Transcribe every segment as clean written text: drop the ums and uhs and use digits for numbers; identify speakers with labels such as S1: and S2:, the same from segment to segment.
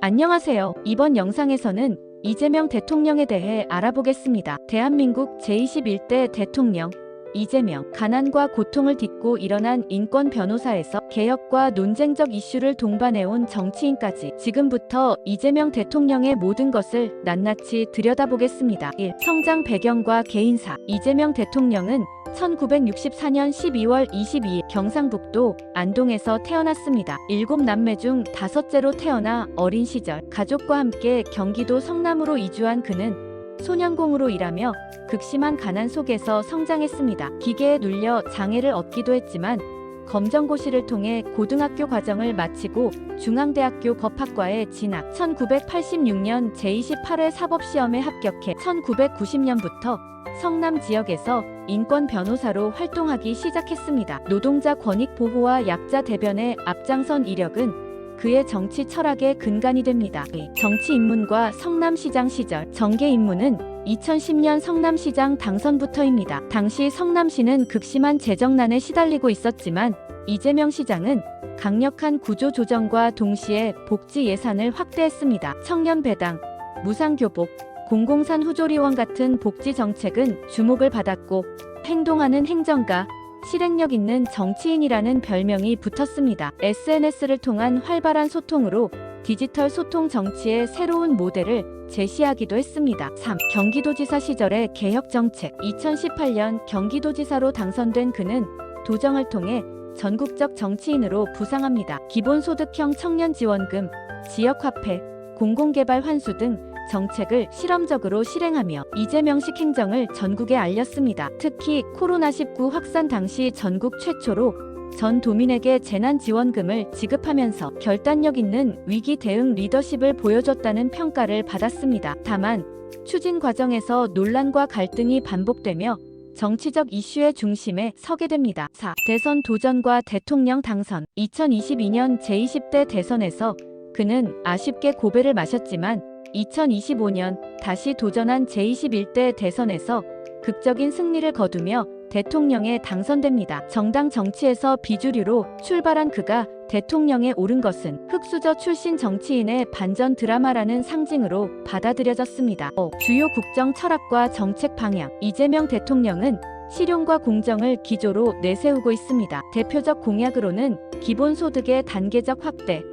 S1: 안녕하세요. 이번 영상에서는 이재명 대통령에 대해 알아보겠습니다. 대한민국 제21대 대통령 이재명, 가난과 고통을 딛고 일어난 인권 변호사에서 개혁과 논쟁적 이슈를 동반해온 정치인까지 지금부터 이재명 대통령의 모든 것을 낱낱이 들여다보겠습니다. 1. 성장 배경과 개인사. 이재명 대통령은 1964년 12월 22일 경상북도 안동에서 태어났습니다. 7남매 중 5째로 태어나 어린 시절 가족과 함께 경기도 성남으로 이주한 그는 소년공으로 일하며 극심한 가난 속에서 성장했습니다. 기계에 눌려 장애를 얻기도 했지만 검정고시를 통해 고등학교 과정을 마치고 중앙대학교 법학과에 진학, 1986년 제28회 사법시험에 합격해 1990년부터 성남 지역에서 인권 변호사로 활동하기 시작했습니다. 노동자 권익 보호와 약자 대변에 앞장선 이력은 그의 정치 철학의 근간이 됩니다. 정치 입문과 성남시장 시절. 정계 입문은 2010년 성남시장 당선부터입니다. 당시 성남시는 극심한 재정난에 시달리고 있었지만 이재명 시장은 강력한 구조 조정과 동시에 복지 예산을 확대했습니다. 청년 배당, 무상교복, 공공산 후조리원 같은 복지 정책은 주목을 받았고 행동하는 행정가, 실행력 있는 정치인이라는 별명이 붙었습니다. SNS를 통한 활발한 소통으로 디지털 소통 정치의 새로운 모델을 제시하기도 했습니다. 3. 경기도지사 시절의 개혁 정책. 2018년 경기도지사로 당선된 그는 도정을 통해 전국적 정치인으로 부상합니다. 기본소득형 청년지원금, 지역화폐, 공공개발 환수 등 정책을 실험적으로 실행하며 이재명식 행정을 전국에 알렸습니다. 특히 코로나19 확산 당시 전국 최초로 전 도민에게 재난지원금을 지급하면서 결단력 있는 위기 대응 리더십을 보여줬다는 평가를 받았습니다. 다만 추진 과정에서 논란과 갈등이 반복되며 정치적 이슈의 중심에 서게 됩니다. 4. 대선 도전과 대통령 당선. 2022년 제20대 대선에서 그는 아쉽게 고배를 마셨지만 2025년 다시 도전한 제21대 대선에서 극적인 승리를 거두며 대통령에 당선됩니다. 정당 정치에서 비주류로 출발한 그가 대통령에 오른 것은 흑수저 출신 정치인의 반전 드라마라는 상징으로 받아들여졌습니다. 5. 주요 국정 철학과 정책 방향. 이재명 대통령은 실용과 공정을 기조로 내세우고 있습니다. 대표적 공약으로는 기본소득의 단계적 확대,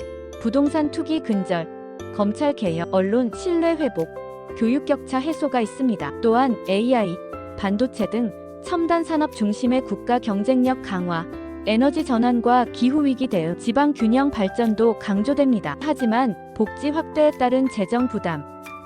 S1: 부동산 투기 근절, 검찰 개혁, 언론 신뢰 회복, 교육 격차 해소가 있습니다. 또한 AI, 반도체 등 첨단 산업 중심의 국가 경쟁력 강화, 에너지 전환과 기후위기 대응, 지방 균형 발전도 강조됩니다. 하지만 복지 확대에 따른 재정 부담,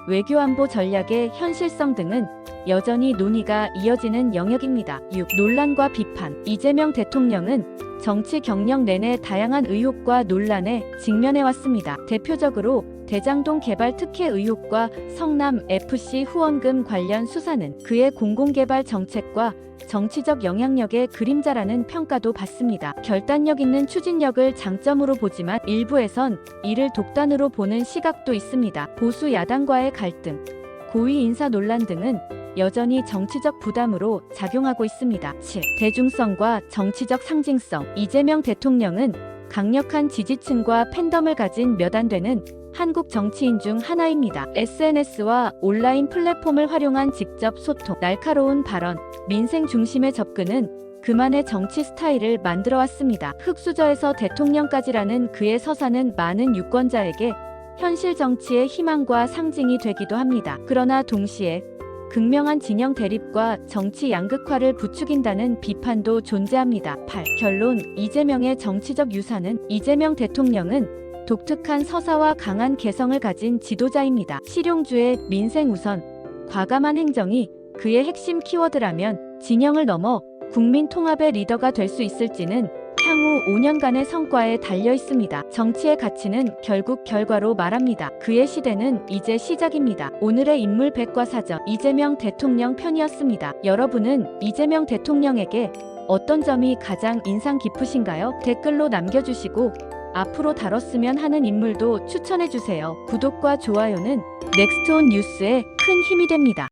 S1: 외교 안보 전략의 현실성 등은 여전히 논의가 이어지는 영역입니다. 6. 논란과 비판. 이재명 대통령은 정치 경력 내내 다양한 의혹과 논란에 직면해왔습니다. 대표적으로 대장동 개발 특혜 의혹과 성남FC 후원금 관련 수사는 그의 공공개발 정책과 정치적 영향력의 그림자라는 평가도 받습니다. 결단력 있는 추진력을 장점으로 보지만 일부에선 이를 독단으로 보는 시각도 있습니다. 보수 야당과의 갈등, 고위 인사 논란 등은 여전히 정치적 부담으로 작용하고 있습니다. 7. 대중성과 정치적 상징성. 이재명 대통령은 강력한 지지층과 팬덤을 가진 몇 안 되는 한국 정치인 중 하나입니다. SNS와 온라인 플랫폼을 활용한 직접 소통, 날카로운 발언, 민생 중심의 접근은 그만의 정치 스타일을 만들어왔습니다. 흑수저에서 대통령까지라는 그의 서사는 많은 유권자에게 현실 정치의 희망과 상징이 되기도 합니다. 그러나 동시에 극명한 진영 대립과 정치 양극화를 부추긴다는 비판도 존재합니다. 8. 결론. 이재명의 정치적 유산은. 이재명 대통령은 독특한 서사와 강한 개성을 가진 지도자입니다. 실용주의, 민생 우선, 과감한 행정이 그의 핵심 키워드라면 진영을 넘어 국민 통합의 리더가 될 수 있을지는 향후 5년간의 성과에 달려 있습니다. 정치의 가치는 결국 결과로 말합니다. 그의 시대는 이제 시작입니다. 오늘의 인물 백과사전. 이재명 대통령 편이었습니다. 여러분은 이재명 대통령에게 어떤 점이 가장 인상 깊으신가요? 댓글로 남겨주시고 앞으로 다뤘으면 하는 인물도 추천해주세요. 구독과 좋아요는 넥스트온 뉴스에 큰 힘이 됩니다.